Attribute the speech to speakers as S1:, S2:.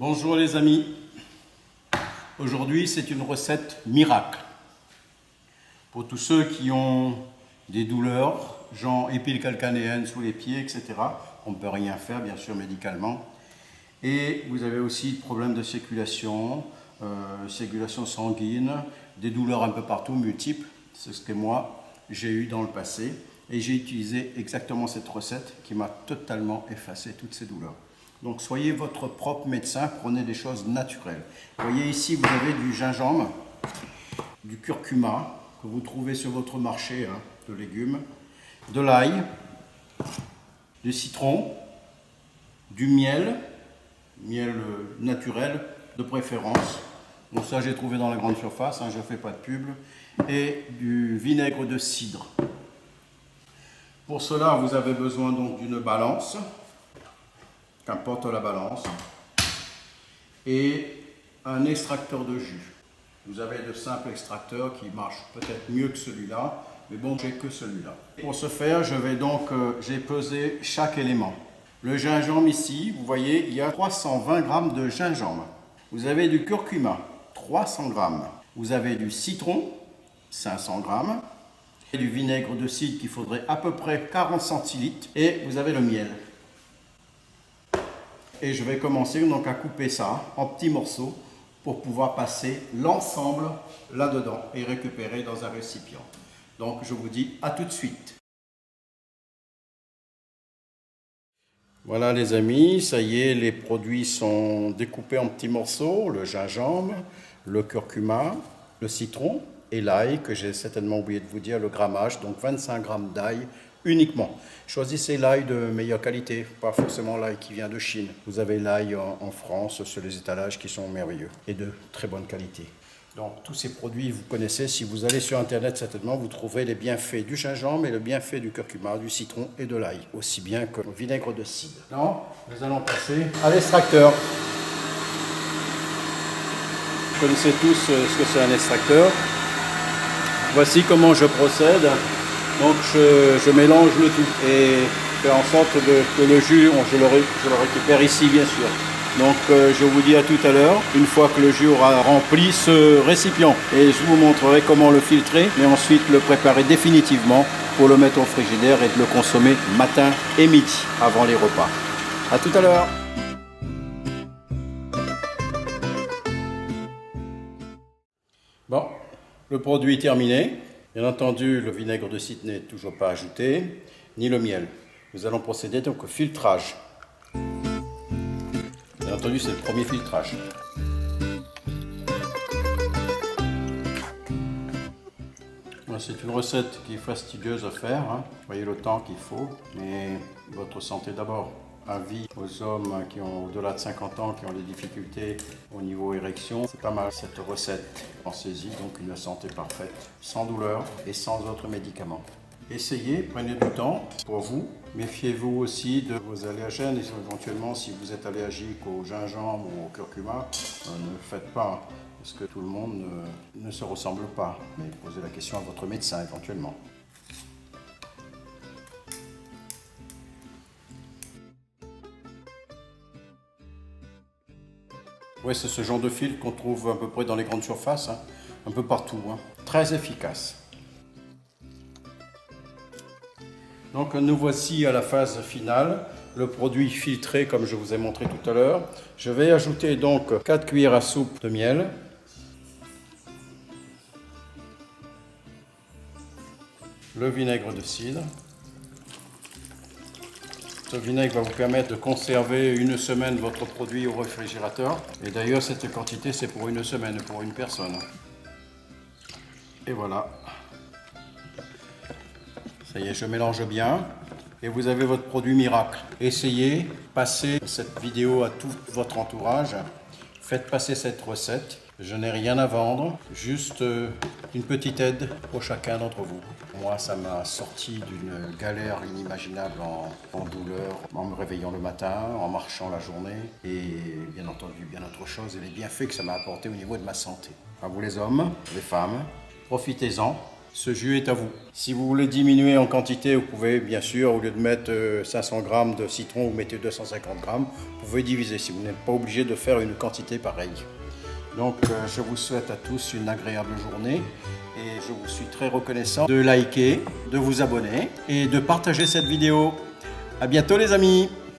S1: Bonjour les amis, aujourd'hui c'est une recette miracle. Pour tous ceux qui ont des douleurs, genre épicalcanéenne sous les pieds, etc. On ne peut rien faire bien sûr médicalement. Et vous avez aussi des problèmes de circulation sanguine, des douleurs un peu partout, multiples. C'est ce que moi j'ai eu dans le passé. Et j'ai utilisé exactement cette recette qui m'a totalement effacé toutes ces douleurs. Donc soyez votre propre médecin, prenez des choses naturelles. Vous voyez ici, vous avez du gingembre, du curcuma que vous trouvez sur votre marché de légumes, de l'ail, du citron, du miel naturel de préférence. Donc ça j'ai trouvé dans la grande surface, je ne fais pas de pub, et du vinaigre de cidre. Pour cela, vous avez besoin donc d'une balance. Qu'importe la balance, et un extracteur de jus. Vous avez de simples extracteurs qui marchent peut-être mieux que celui-là, mais bon, j'ai que celui-là. Pour ce faire, j'ai pesé chaque élément. Le gingembre ici, vous voyez, il y a 320 g de gingembre. Vous avez du curcuma, 300 g. Vous avez du citron, 500 g. Et du vinaigre de cidre qu'il faudrait à peu près 40 centilitres. Et vous avez le miel. Et je vais commencer donc à couper ça en petits morceaux pour pouvoir passer l'ensemble là-dedans et récupérer dans un récipient. Donc je vous dis à tout de suite. Voilà les amis, ça y est, les produits sont découpés en petits morceaux. Le gingembre, le curcuma, le citron et l'ail, que j'ai certainement oublié de vous dire le grammage, donc 25 g d'ail uniquement. Choisissez l'ail de meilleure qualité, pas forcément l'ail qui vient de Chine. Vous avez l'ail en France sur les étalages qui sont merveilleux et de très bonne qualité. Donc tous ces produits vous connaissez, si vous allez sur internet certainement vous trouverez les bienfaits du gingembre et le bienfait du curcuma, du citron et de l'ail, aussi bien que le vinaigre de cidre. Maintenant, nous allons passer à l'extracteur. Vous connaissez tous ce que c'est un extracteur. Voici comment je procède. Donc je mélange le tout et fais en sorte que le jus, je le récupère ici bien sûr. Donc je vous dis à tout à l'heure, une fois que le jus aura rempli ce récipient. Et je vous montrerai comment le filtrer et ensuite le préparer définitivement pour le mettre au frigidaire et de le consommer matin et midi avant les repas. À tout à l'heure. Bon, le produit est terminé. Bien entendu, le vinaigre de cidre n'est toujours pas ajouté, ni le miel. Nous allons procéder donc au filtrage. Bien entendu, c'est le premier filtrage. C'est une recette qui est fastidieuse à faire. Vous voyez le temps qu'il faut, mais votre santé d'abord. Avis aux hommes qui ont au-delà de 50 ans, qui ont des difficultés au niveau érection, c'est pas mal cette recette. Pensez-y, donc une santé parfaite, sans douleur et sans autres médicaments. Essayez, prenez du temps pour vous. Méfiez-vous aussi de vos allergènes et éventuellement si vous êtes allergique au gingembre ou au curcuma, ne le faites pas parce que tout le monde ne se ressemble pas. Mais posez la question à votre médecin éventuellement. Oui, c'est ce genre de fil qu'on trouve à peu près dans les grandes surfaces, un peu partout. Très efficace. Donc nous voici à la phase finale, le produit filtré comme je vous ai montré tout à l'heure. Je vais ajouter donc 4 cuillères à soupe de miel. Le vinaigre de cidre. Ce vinaigre va vous permettre de conserver une semaine votre produit au réfrigérateur. Et d'ailleurs, cette quantité, c'est pour une semaine, pour une personne. Et voilà. Ça y est, je mélange bien. Et vous avez votre produit miracle. Essayez, passez cette vidéo à tout votre entourage. Faites passer cette recette. Je n'ai rien à vendre, juste une petite aide pour chacun d'entre vous. Moi, ça m'a sorti d'une galère inimaginable en douleur, en me réveillant le matin, en marchant la journée et bien entendu, bien autre chose, et les bienfaits que ça m'a apporté au niveau de ma santé. À vous les hommes, les femmes, profitez-en Ce jus est à vous. Si vous voulez diminuer en quantité, vous pouvez bien sûr, au lieu de mettre 500 g de citron, vous mettez 250 g. Vous pouvez diviser si vous n'êtes pas obligé de faire une quantité pareille. Donc je vous souhaite à tous une agréable journée et je vous suis très reconnaissant de liker, de vous abonner et de partager cette vidéo. À bientôt les amis!